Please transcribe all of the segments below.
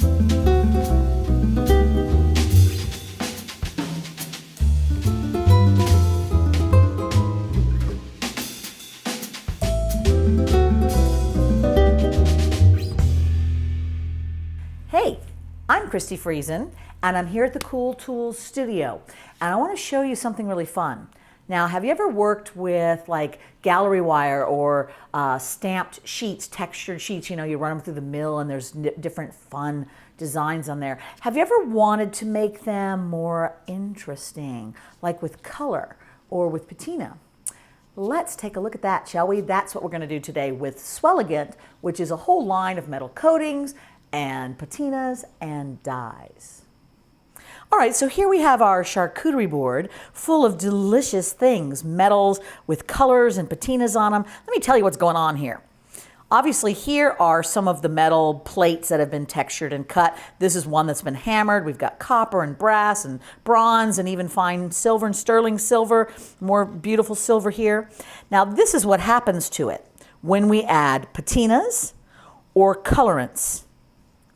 Hey, I'm Christi Friesen, and I'm here at the Cool Tools studio, and I want to show you something really fun. Now, have you ever worked with like gallery wire or stamped sheets, textured sheets? You know, you run them through the mill and there's different fun designs on there. Have you ever wanted to make them more interesting, like with color or with patina? Let's take a look at that, shall we? That's what we're going to do today with Swellegant, which is a whole line of metal coatings and patinas and dyes. All right, so here we have our charcuterie board full of delicious things, metals with colors and patinas on them. Let me tell you what's going on here. Obviously, here are some of the metal plates that have been textured and cut. This is one that's been hammered. We've got copper and brass and bronze and even fine silver and sterling silver, more beautiful silver here. Now, this is what happens to it when we add patinas or colorants.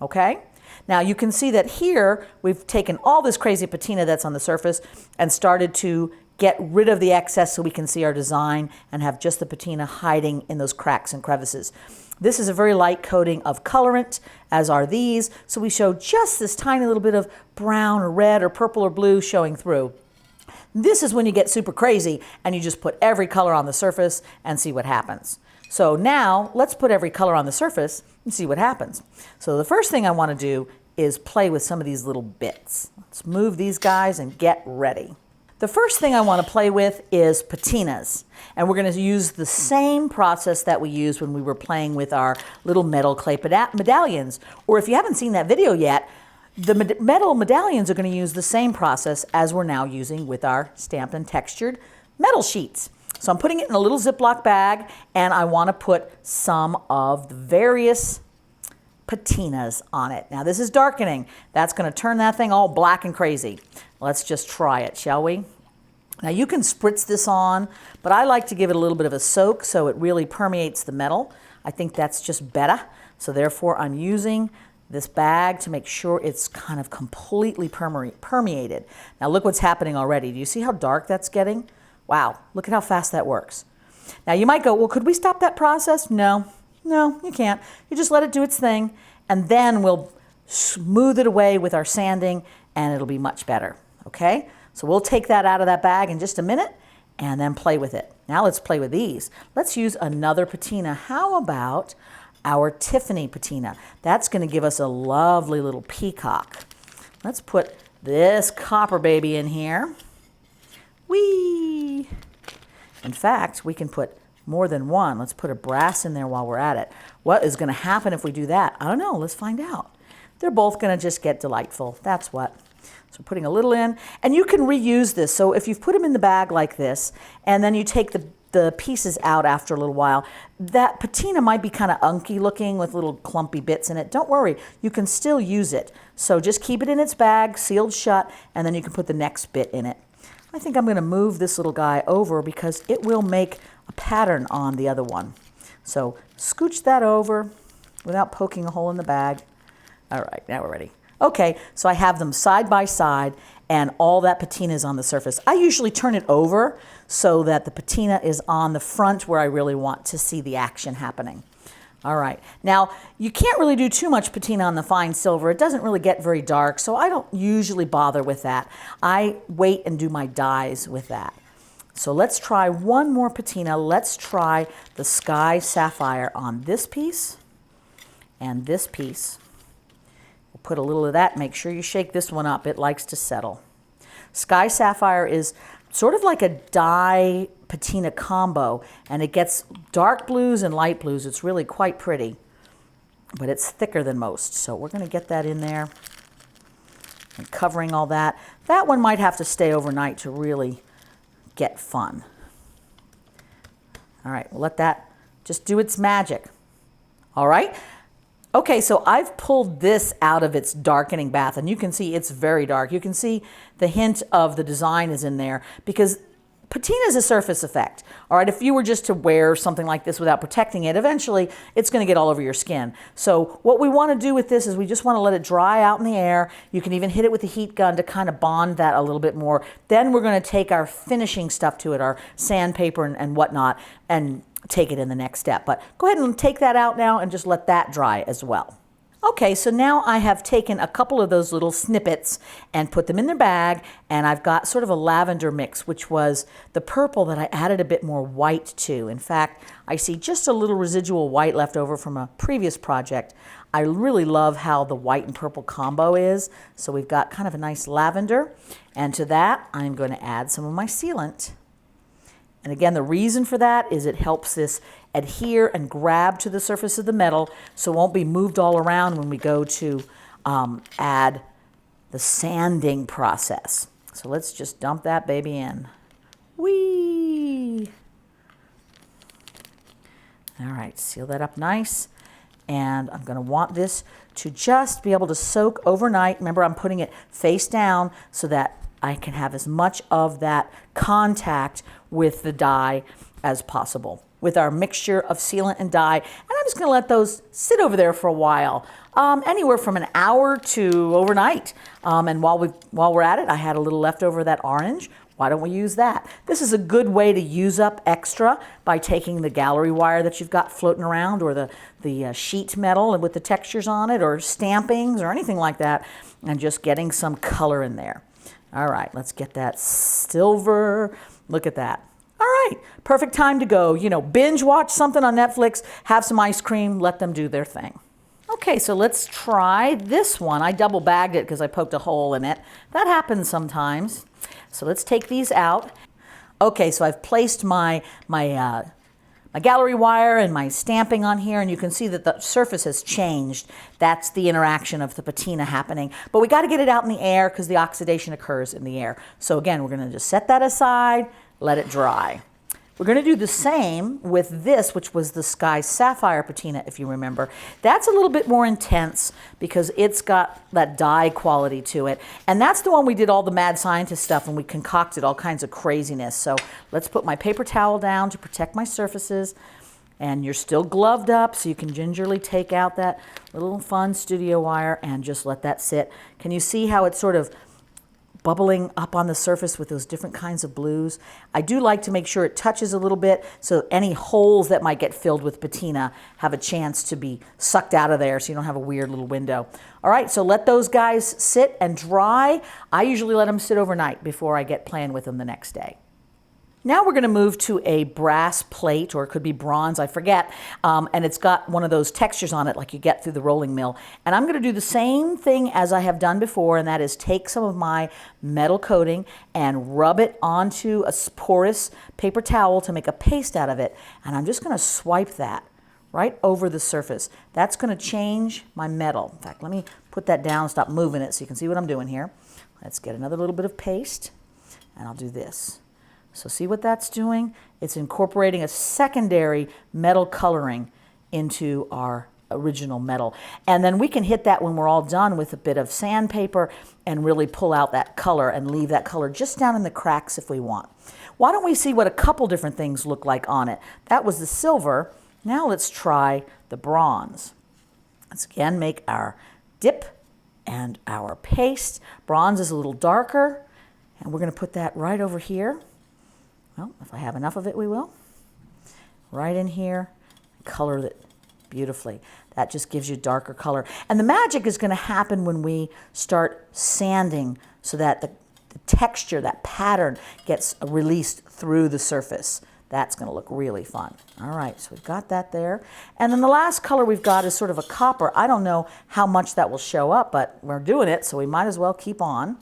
Okay? Now you can see that here we've taken all this crazy patina that's on the surface and started to get rid of the excess so we can see our design and have just the patina hiding in those cracks and crevices. This is a very light coating of colorant, as are these, so we show just this tiny little bit of brown or red or purple or blue showing through. This is when you get super crazy and you just put every color on the surface and see what happens. So now let's put every color on the surface and see what happens. So the first thing I want to do is play with some of these little bits. Let's move these guys and get ready. The first thing I want to play with is patinas. And we're going to use the same process that we used when we were playing with our little metal clay medallions. Or if you haven't seen that video yet, the metal medallions are going to use the same process as we're now using with our stamped and textured metal sheets. So I'm putting it in a little Ziploc bag, and I want to put some of the various patinas on it. Now this is darkening. That's going to turn that thing all black and crazy. Let's just try it, shall we? Now you can spritz this on, but I like to give it a little bit of a soak so it really permeates the metal. I think that's just better. So therefore I'm using this bag to make sure it's kind of completely permeated. Now look what's happening already. Do you see how dark that's getting? Wow, look at how fast that works. Now you might go, well, could we stop that process? No, you can't. You just let it do its thing, and then we'll smooth it away with our sanding, and it'll be much better, okay? So we'll take that out of that bag in just a minute, and then play with it. Now let's play with these. Let's use another patina. How about our Tiffany patina? That's gonna give us a lovely little peacock. Let's put this copper baby in here. Whee! In fact, we can put more than one. Let's put a brass in there while we're at it. What is going to happen if we do that? I don't know. Let's find out. They're both going to just get delightful. That's what. So putting a little in. And you can reuse this. So if you've put them in the bag like this, and then you take the pieces out after a little while, that patina might be kind of unky looking with little clumpy bits in it. Don't worry. You can still use it. So just keep it in its bag, sealed shut, and then you can put the next bit in it. I think I'm going to move this little guy over because it will make a pattern on the other one. So scooch that over without poking a hole in the bag. All right, now we're ready. Okay, so I have them side by side and all that patina is on the surface. I usually turn it over so that the patina is on the front where I really want to see the action happening. All right, now you can't really do too much patina on the fine silver. It doesn't really get very dark, so I don't usually bother with that. I wait and do my dyes with that. So let's try one more patina. Let's try the Sky Sapphire on this piece and this piece. We'll put a little of that. Make sure you shake this one up. It likes to settle. Sky Sapphire is sort of like a dye patina combo, and it gets dark blues and light blues. It's really quite pretty, but it's thicker than most. So we're going to get that in there and covering all that. That one might have to stay overnight to really get fun. All right, we'll let that just do its magic. All right. Okay, so I've pulled this out of its darkening bath, and you can see it's very dark. You can see the hint of the design is in there because Patina is a surface effect. All right, if you were just to wear something like this without protecting it, eventually it's going to get all over your skin. So what we want to do with this is we just want to let it dry out in the air. You can even hit it with a heat gun to kind of bond that a little bit more. Then we're going to take our finishing stuff to it, our sandpaper and whatnot, and take it in the next step. But go ahead and take that out now and just let that dry as well. Okay, so now I have taken a couple of those little snippets and put them in their bag, and I've got sort of a lavender mix, which was the purple that I added a bit more white to. In fact, I see just a little residual white left over from a previous project. I really love how the white and purple combo is, so we've got kind of a nice lavender, and to that I'm going to add some of my sealant. And again, the reason for that is it helps this adhere and grab to the surface of the metal so it won't be moved all around when we go to add the sanding process. So let's just dump that baby in. Whee! All right, seal that up nice. And I'm going to want this to just be able to soak overnight. Remember, I'm putting it face down so that I can have as much of that contact with the dye as possible with our mixture of sealant and dye. And I'm just going to let those sit over there for a while, anywhere from an hour to overnight. And while we're at it, I had a little leftover of that orange. Why don't we use that? This is a good way to use up extra by taking the gallery wire that you've got floating around, or the sheet metal with the textures on it, or stampings or anything like that, and just getting some color in there. All right, let's get that silver. Look at that. All right, perfect time to go, binge watch something on Netflix, have some ice cream, let them do their thing. Okay, so let's try this one. I double bagged it because I poked a hole in it. That happens sometimes. So let's take these out. Okay, so I've placed my gallery wire and my stamping on here, and you can see that the surface has changed. That's the interaction of the patina happening. But we got to get it out in the air because the oxidation occurs in the air. So again, we're going to just set that aside, let it dry. We're going to do the same with this, which was the Sky Sapphire patina, if you remember. That's a little bit more intense because it's got that dye quality to it. And that's the one we did all the mad scientist stuff and we concocted all kinds of craziness. So let's put my paper towel down to protect my surfaces. And you're still gloved up, so you can gingerly take out that little fun studio wire and just let that sit. Can you see how it's sort of bubbling up on the surface with those different kinds of blues? I do like to make sure it touches a little bit so any holes that might get filled with patina have a chance to be sucked out of there so you don't have a weird little window. All right, so let those guys sit and dry. I usually let them sit overnight before I get playing with them the next day. Now we're going to move to a brass plate, or it could be bronze, I forget, and it's got one of those textures on it like you get through the rolling mill. And I'm going to do the same thing as I have done before, and that is take some of my metal coating and rub it onto a porous paper towel to make a paste out of it. And I'm just going to swipe that right over the surface. That's going to change my metal. In fact, let me put that down and stop moving it so you can see what I'm doing here. Let's get another little bit of paste, and I'll do this. So see what that's doing? It's incorporating a secondary metal coloring into our original metal. And then we can hit that when we're all done with a bit of sandpaper and really pull out that color and leave that color just down in the cracks if we want. Why don't we see what a couple different things look like on it? That was the silver. Now let's try the bronze. Let's again make our dip and our paste. Bronze is a little darker, and we're going to put that right over here. Well, if I have enough of it, we will. Right in here, color it beautifully. That just gives you darker color. And the magic is going to happen when we start sanding so that the texture, that pattern, gets released through the surface. That's going to look really fun. All right, so we've got that there. And then the last color we've got is sort of a copper. I don't know how much that will show up, but we're doing it, so we might as well keep on.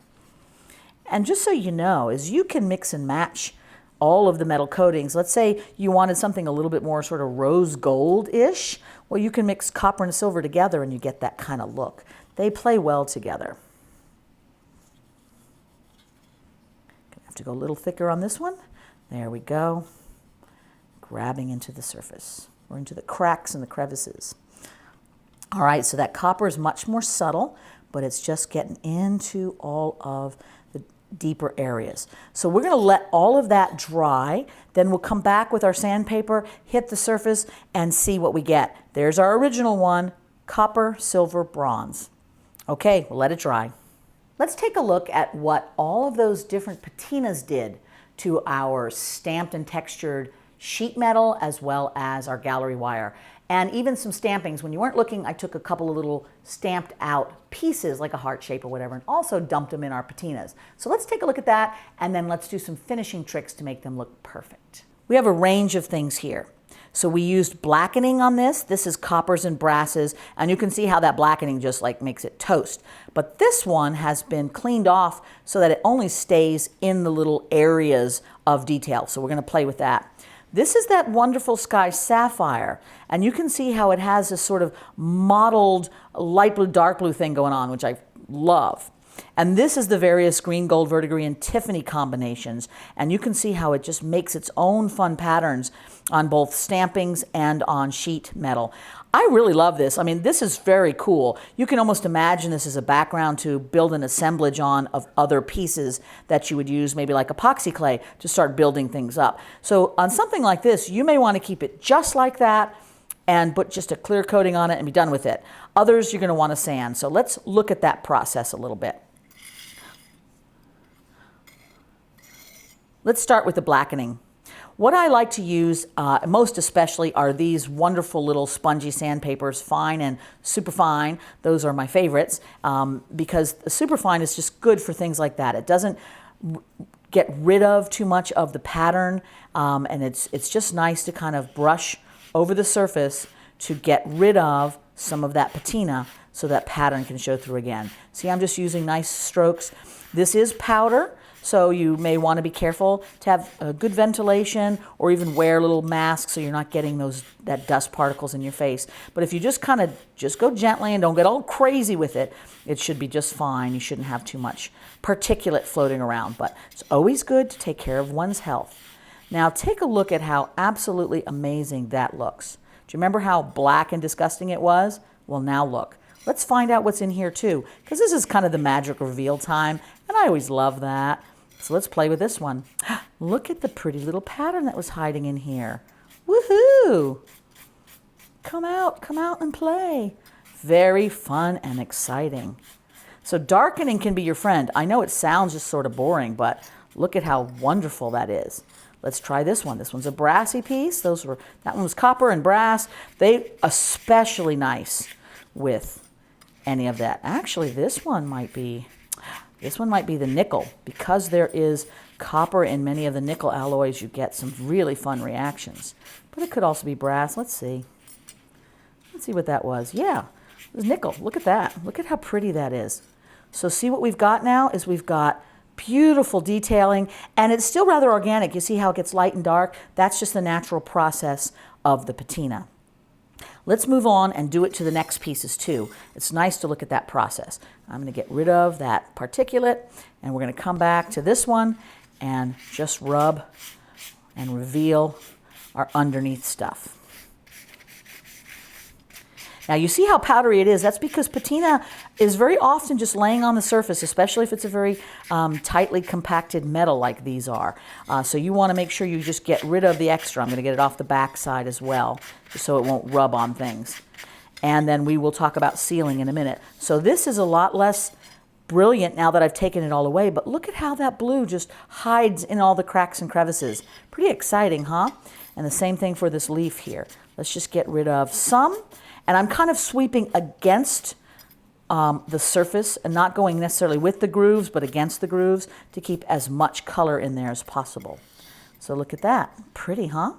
And just so you know, is you can mix and match all of the metal coatings. Let's say you wanted something a little bit more sort of rose gold-ish. Well, you can mix copper and silver together and you get that kind of look. They play well together. Gonna have to go a little thicker on this one. There we go. Grabbing into the surface or into the cracks and the crevices. All right, so that copper is much more subtle, but it's just getting into all of deeper areas. So we're going to let all of that dry. Then we'll come back with our sandpaper, hit the surface, and see what we get. There's our original one, copper, silver, bronze. Okay, we'll let it dry. Let's take a look at what all of those different patinas did to our stamped and textured sheet metal as well as our gallery wire. And even some stampings. When you weren't looking, I took a couple of little stamped out pieces like a heart shape or whatever and also dumped them in our patinas. So let's take a look at that and then let's do some finishing tricks to make them look perfect. We have a range of things here. So we used blackening on this. This is coppers and brasses, and you can see how that blackening just like makes it toast. But this one has been cleaned off so that it only stays in the little areas of detail. So we're going to play with that. This is that wonderful sky sapphire, and you can see how it has this sort of mottled light blue, dark blue thing going on, which I love. And this is the various green, gold, verdigris, and Tiffany combinations. And you can see how it just makes its own fun patterns on both stampings and on sheet metal. I really love this. I mean, this is very cool. You can almost imagine this as a background to build an assemblage on of other pieces that you would use, maybe like epoxy clay, to start building things up. So on something like this, you may want to keep it just like that and put just a clear coating on it and be done with it. Others you're going to want to sand. So let's look at that process a little bit. Let's start with the blackening. What I like to use most especially are these wonderful little spongy sandpapers, fine and super fine. Those are my favorites because the super fine is just good for things like that. It doesn't get rid of too much of the pattern and it's just nice to kind of brush over the surface to get rid of some of that patina so that pattern can show through again. See, I'm just using nice strokes. This is powder, so you may want to be careful to have good ventilation or even wear little masks so you're not getting that dust particles in your face. But if you just go gently and don't get all crazy with it, it should be just fine. You shouldn't have too much particulate floating around, but it's always good to take care of one's health. Now take a look at how absolutely amazing that looks. Do you remember how black and disgusting it was? Well, now look. Let's find out what's in here too, because this is kind of the magic reveal time, and I always love that. So let's play with this one. Look at the pretty little pattern that was hiding in here. Woohoo! Come out and play. Very fun and exciting. So darkening can be your friend. I know it sounds just sort of boring, but look at how wonderful that is. Let's try this one. This one's a brassy piece. That one was copper and brass. They especially nice with any of that. Actually, this one might be the nickel. Because there is copper in many of the nickel alloys, you get some really fun reactions. But it could also be brass. Let's see. Let's see what that was. Yeah, it was nickel. Look at that. Look at how pretty that is. So see what we've got now is we've got beautiful detailing, and it's still rather organic. You see how it gets light and dark? That's just the natural process of the patina. Let's move on and do it to the next pieces too. It's nice to look at that process. I'm going to get rid of that particulate, and we're going to come back to this one and just rub and reveal our underneath stuff. Now you see how powdery it is. That's because patina is very often just laying on the surface, especially if it's a very tightly compacted metal like these are. So you want to make sure you just get rid of the extra. I'm going to get it off the back side as well, just so it won't rub on things. And then we will talk about sealing in a minute. So this is a lot less brilliant now that I've taken it all away, but look at how that blue just hides in all the cracks and crevices. Pretty exciting, huh? And the same thing for this leaf here. Let's just get rid of some. And I'm kind of sweeping against the surface and not going necessarily with the grooves, but against the grooves to keep as much color in there as possible. So look at that. Pretty, huh?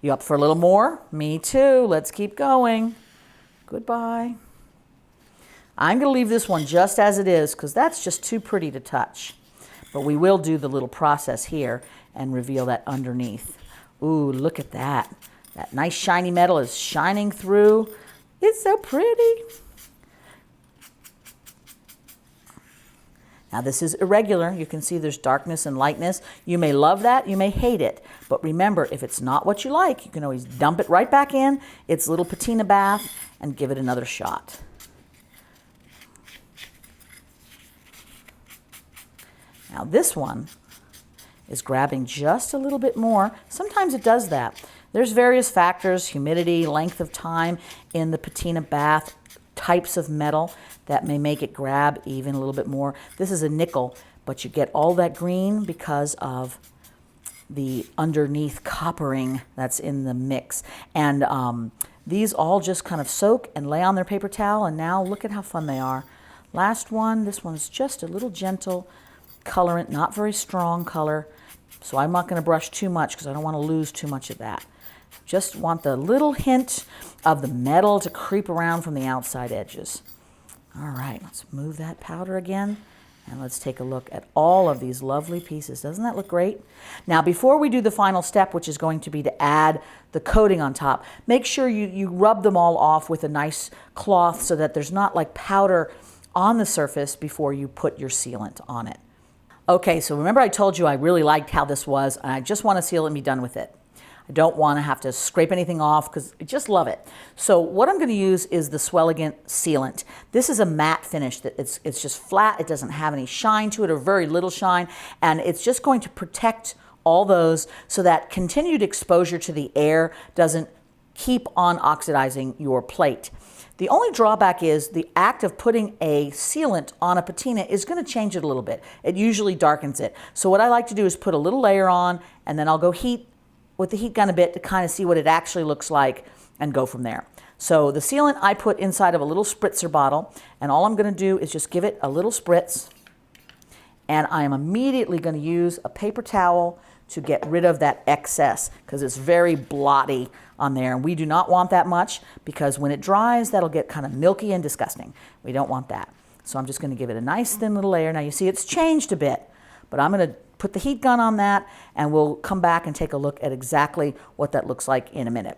You up for a little more? Me too. Let's keep going. Goodbye. I'm going to leave this one just as it is because that's just too pretty to touch. But we will do the little process here and reveal that underneath. Ooh, look at that. That nice shiny metal is shining through. It's so pretty. Now this is irregular. You can see there's darkness and lightness. You may love that, you may hate it. But remember, if it's not what you like, you can always dump it right back in its little patina bath and give it another shot. Now this one is grabbing just a little bit more. Sometimes it does that. There's various factors, humidity, length of time in the patina bath, types of metal that may make it grab even a little bit more. This is a nickel, but you get all that green because of the underneath coppering that's in the mix. And these all just kind of soak and lay on their paper towel, and now look at how fun they are. Last one, this one's just a little gentle colorant, not very strong color. So I'm not going to brush too much because I don't want to lose too much of that. Just want the little hint of the metal to creep around from the outside edges. All right, let's move that powder again. And let's take a look at all of these lovely pieces. Doesn't that look great? Now, before we do the final step, which is going to be to add the coating on top, make sure you rub them all off with a nice cloth so that there's not like powder on the surface before you put your sealant on it. Okay, so remember I told you I really liked how this was, and I just want to seal it and be done with it. I don't want to have to scrape anything off because I just love it. So what I'm going to use is the Swellegant sealant. This is a matte finish. That it's just flat. It doesn't have any shine to it or very little shine, and it's just going to protect all those so that continued exposure to the air doesn't keep on oxidizing your plate. The only drawback is the act of putting a sealant on a patina is going to change it a little bit. It usually darkens it. So what I like to do is put a little layer on, and then I'll go heat with the heat gun a bit to kind of see what it actually looks like and go from there. So the sealant I put inside of a little spritzer bottle, and all I'm going to do is just give it a little spritz, and I am immediately going to use a paper towel to get rid of that excess because it's very blotty on there, and we do not want that much because when it dries that'll get kind of milky and disgusting. We don't want that. So I'm just going to give it a nice thin little layer. Now you see it's changed a bit, but I'm going to put the heat gun on that, and we'll come back and take a look at exactly what that looks like in a minute.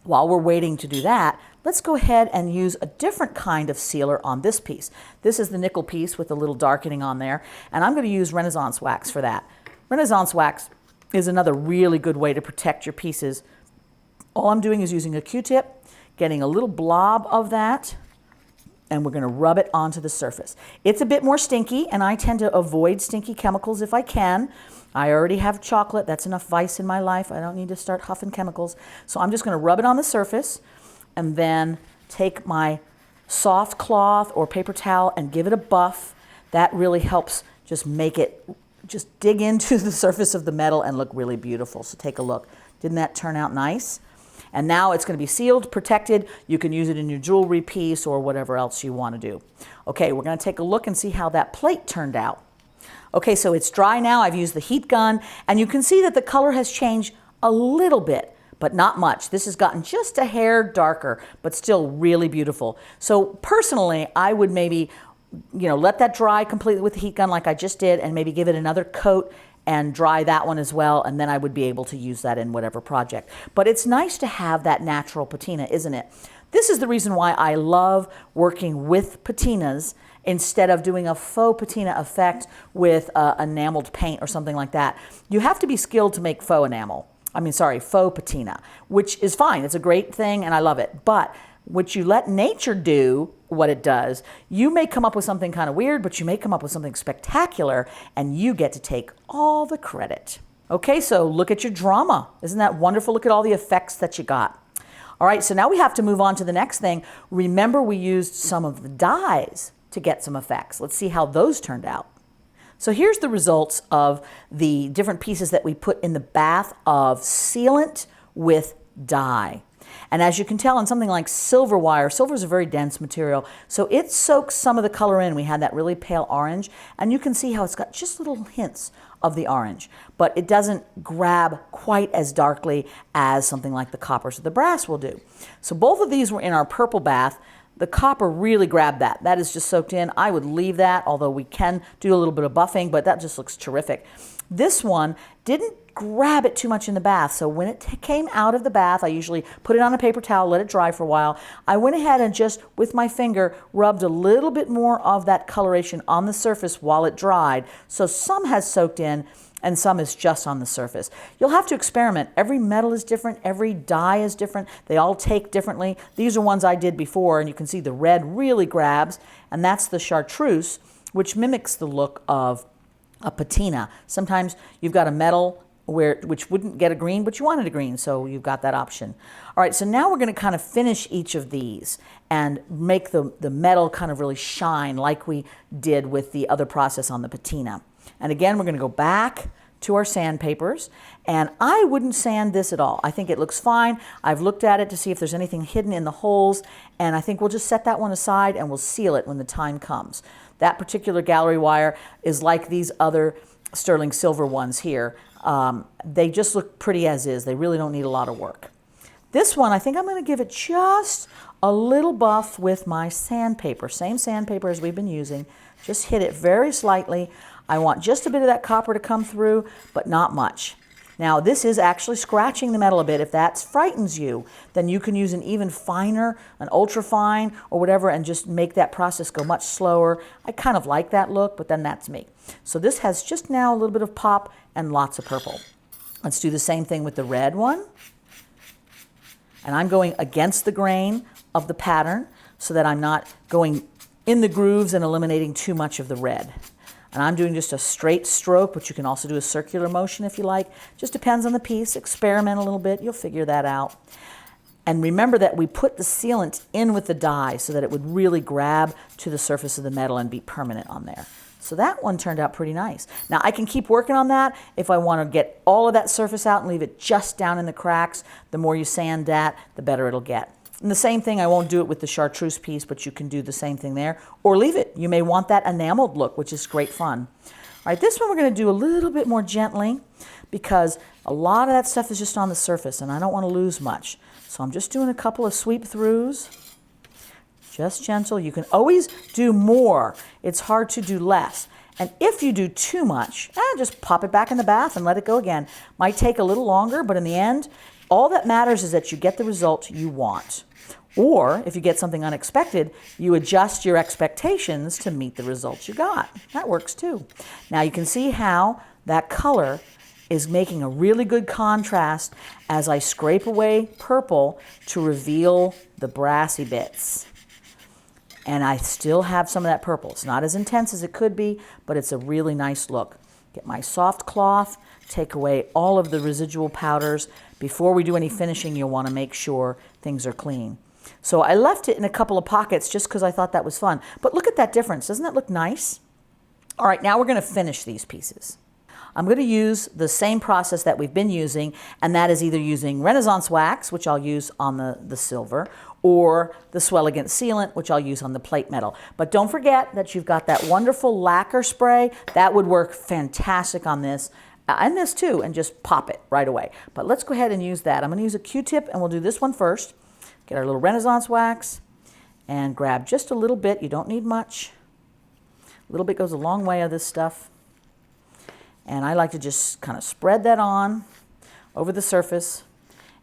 While we're waiting to do that, let's go ahead and use a different kind of sealer on this piece. This is the nickel piece with a little darkening on there, and I'm going to use Renaissance wax for that. Renaissance wax is another really good way to protect your pieces. All I'm doing is using a Q-tip, getting a little blob of that, and we're going to rub it onto the surface. It's a bit more stinky, and I tend to avoid stinky chemicals if I can. I already have chocolate. That's enough vice in my life. I don't need to start huffing chemicals. So I'm just going to rub it on the surface and then take my soft cloth or paper towel and give it a buff. That really helps just make it, just dig into the surface of the metal and look really beautiful. So take a look. Didn't that turn out nice? And now it's going to be sealed, protected. You can use it in your jewelry piece or whatever else you want to do. Okay, we're going to take a look and see how that plate turned out. Okay, so it's dry now. I've used the heat gun, and you can see that the color has changed a little bit, but not much. This has gotten just a hair darker, but still really beautiful. So personally, I would maybe, let that dry completely with the heat gun like I just did, and maybe give it another coat and dry that one as well, and then I would be able to use that in whatever project. But it's nice to have that natural patina, isn't it? This is the reason why I love working with patinas instead of doing a faux patina effect with enameled paint or something like that. You have to be skilled to make faux patina, which is fine. It's a great thing, and I love it. But what you let nature do what it does, you may come up with something kind of weird, but you may come up with something spectacular, and you get to take all the credit. Okay, so look at your drama. Isn't that wonderful? Look at all the effects that you got. All right, so now we have to move on to the next thing. Remember, we used some of the dyes to get some effects. Let's see how those turned out. So here's the results of the different pieces that we put in the bath of sealant with dye. And as you can tell on something like silver wire, silver is a very dense material, so it soaks some of the color in. We had that really pale orange, and you can see how it's got just little hints of the orange, but it doesn't grab quite as darkly as something like the coppers or the brass will do. So both of these were in our purple bath. The copper really grabbed that. That is just soaked in. I would leave that, although we can do a little bit of buffing, but that just looks terrific. This one didn't grab it too much in the bath, so when it came out of the bath, I usually put it on a paper towel, let it dry for a while. I went ahead and just, with my finger, rubbed a little bit more of that coloration on the surface while it dried, so some has soaked in and some is just on the surface. You'll have to experiment. Every metal is different, every dye is different, they all take differently. These are ones I did before, and you can see the red really grabs, and that's the chartreuse, which mimics the look of a patina. Sometimes you've got a metal which wouldn't get a green, but you wanted a green, so you've got that option. All right, so now we're going to kind of finish each of these and make the metal kind of really shine like we did with the other process on the patina. And again, we're going to go back to our sandpapers, and I wouldn't sand this at all. I think it looks fine. I've looked at it to see if there's anything hidden in the holes, and I think we'll just set that one aside and we'll seal it when the time comes. That particular gallery wire is like these other sterling silver ones here. They just look pretty as is. They really don't need a lot of work. This one, I think I'm going to give it just a little buff with my sandpaper. Same sandpaper as we've been using. Just hit it very slightly. I want just a bit of that copper to come through, but not much. Now, this is actually scratching the metal a bit. If that frightens you, then you can use an even finer, an ultra fine or whatever, and just make that process go much slower. I kind of like that look, but then that's me. So this has just now a little bit of pop and lots of purple. Let's do the same thing with the red one. And I'm going against the grain of the pattern so that I'm not going in the grooves and eliminating too much of the red. And I'm doing just a straight stroke, but you can also do a circular motion if you like. Just depends on the piece. Experiment a little bit. You'll figure that out. And remember that we put the sealant in with the dye so that it would really grab to the surface of the metal and be permanent on there. So that one turned out pretty nice. Now I can keep working on that if I want to get all of that surface out and leave it just down in the cracks. The more you sand that, the better it'll get. And the same thing, I won't do it with the chartreuse piece, but you can do the same thing there, or leave it. You may want that enameled look, which is great fun. All right, this one we're going to do a little bit more gently because a lot of that stuff is just on the surface and I don't want to lose much. So I'm just doing a couple of sweep throughs, just gentle. You can always do more. It's hard to do less. And if you do too much, just pop it back in the bath and let it go again. Might take a little longer, but in the end, all that matters is that you get the result you want. Or if you get something unexpected, you adjust your expectations to meet the results you got. That works too. Now you can see how that color is making a really good contrast as I scrape away purple to reveal the brassy bits. And I still have some of that purple. It's not as intense as it could be, but it's a really nice look. Get my soft cloth, take away all of the residual powders. Before we do any finishing, you'll want to make sure things are clean. So I left it in a couple of pockets just because I thought that was fun. But look at that difference. Doesn't that look nice? All right, now we're going to finish these pieces. I'm going to use the same process that we've been using, and that is either using Renaissance wax, which I'll use on the silver, or the Swellegant sealant, which I'll use on the plate metal. But don't forget that you've got that wonderful lacquer spray. That would work fantastic on this, and this too, and just pop it right away. But let's go ahead and use that. I'm going to use a Q-tip, and we'll do this one first. Get our little Renaissance wax, and grab just a little bit. You don't need much. A little bit goes a long way of this stuff. And I like to just kind of spread that on over the surface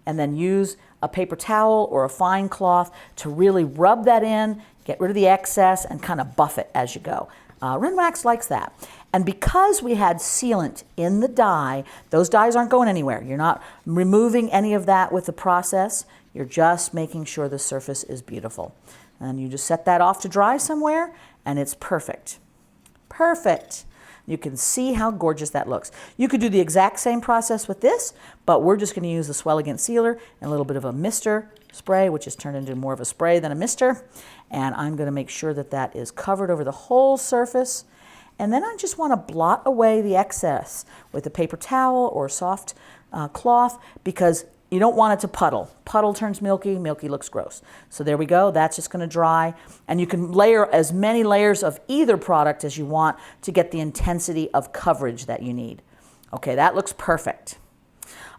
and then use a paper towel or a fine cloth to really rub that in, get rid of the excess, and kind of buff it as you go. Ren Wax likes that. And because we had sealant in the dye, those dyes aren't going anywhere. You're not removing any of that with the process. You're just making sure the surface is beautiful. And you just set that off to dry somewhere, and it's perfect. Perfect. You can see how gorgeous that looks. You could do the exact same process with this, but we're just going to use the Swellegant sealer and a little bit of a mister spray, which is turned into more of a spray than a mister. And I'm going to make sure that that is covered over the whole surface. And then I just want to blot away the excess with a paper towel or a soft cloth because you don't want it to puddle. Puddle turns milky, milky looks gross. So there we go, that's just going to dry. And you can layer as many layers of either product as you want to get the intensity of coverage that you need. Okay, that looks perfect.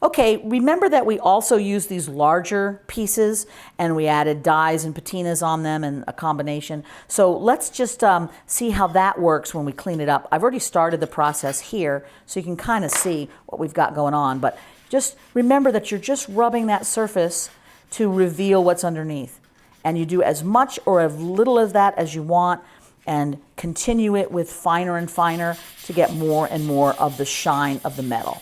Okay, remember that we also used these larger pieces and we added dyes and patinas on them and a combination. So let's just see how that works when we clean it up. I've already started the process here so you can kind of see what we've got going on. But just remember that you're just rubbing that surface to reveal what's underneath. And you do as much or as little of that as you want and continue it with finer and finer to get more and more of the shine of the metal.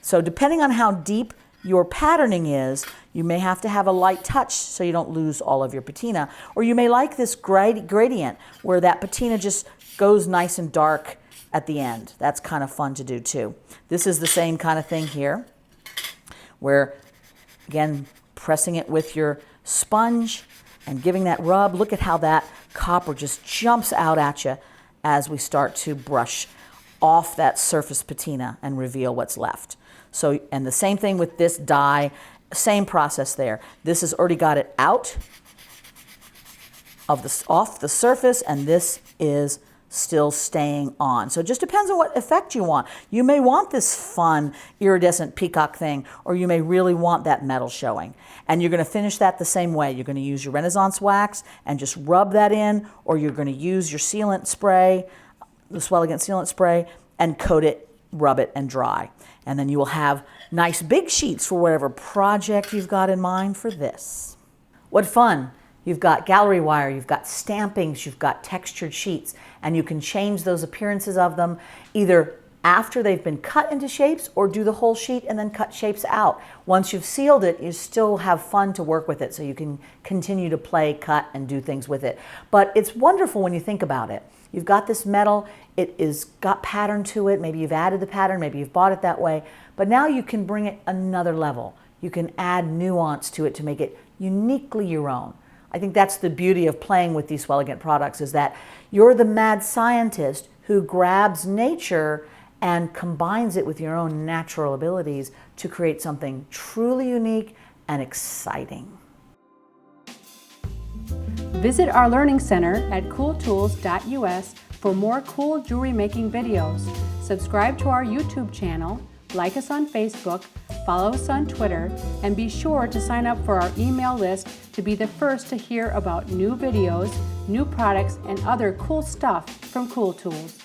So depending on how deep your patterning is, you may have to have a light touch so you don't lose all of your patina. Or you may like this gradient where that patina just goes nice and dark at the end. That's kind of fun to do too. This is the same kind of thing here, where, again, pressing it with your sponge and giving that rub. Look at how that copper just jumps out at you as we start to brush off that surface patina and reveal what's left. So, and the same thing with this dye, same process there. This has already got it out of off the surface, and this is still staying on. So it just depends on what effect you want. You may want this fun iridescent peacock thing, or you may really want that metal showing. And you're going to finish that the same way. You're going to use your Renaissance wax and just rub that in, or you're going to use your sealant spray, the Swellegant sealant spray, and coat it, rub it, and dry. And then you will have nice big sheets for whatever project you've got in mind for this. What fun! You've got gallery wire, you've got stampings, you've got textured sheets, and you can change those appearances of them either after they've been cut into shapes, or do the whole sheet and then cut shapes out. Once you've sealed it, you still have fun to work with it, so you can continue to play, cut, and do things with it. But it's wonderful when you think about it. You've got this metal, it is got pattern to it, maybe you've added the pattern, maybe you've bought it that way, but now you can bring it another level. You can add nuance to it to make it uniquely your own. I think that's the beauty of playing with these Swellegant products, is that you're the mad scientist who grabs nature and combines it with your own natural abilities to create something truly unique and exciting. Visit our Learning Center at cooltools.us for more cool jewelry making videos. Subscribe to our YouTube channel, like us on Facebook, follow us on Twitter, and be sure to sign up for our email list to be the first to hear about new videos, new products, and other cool stuff from Cool Tools.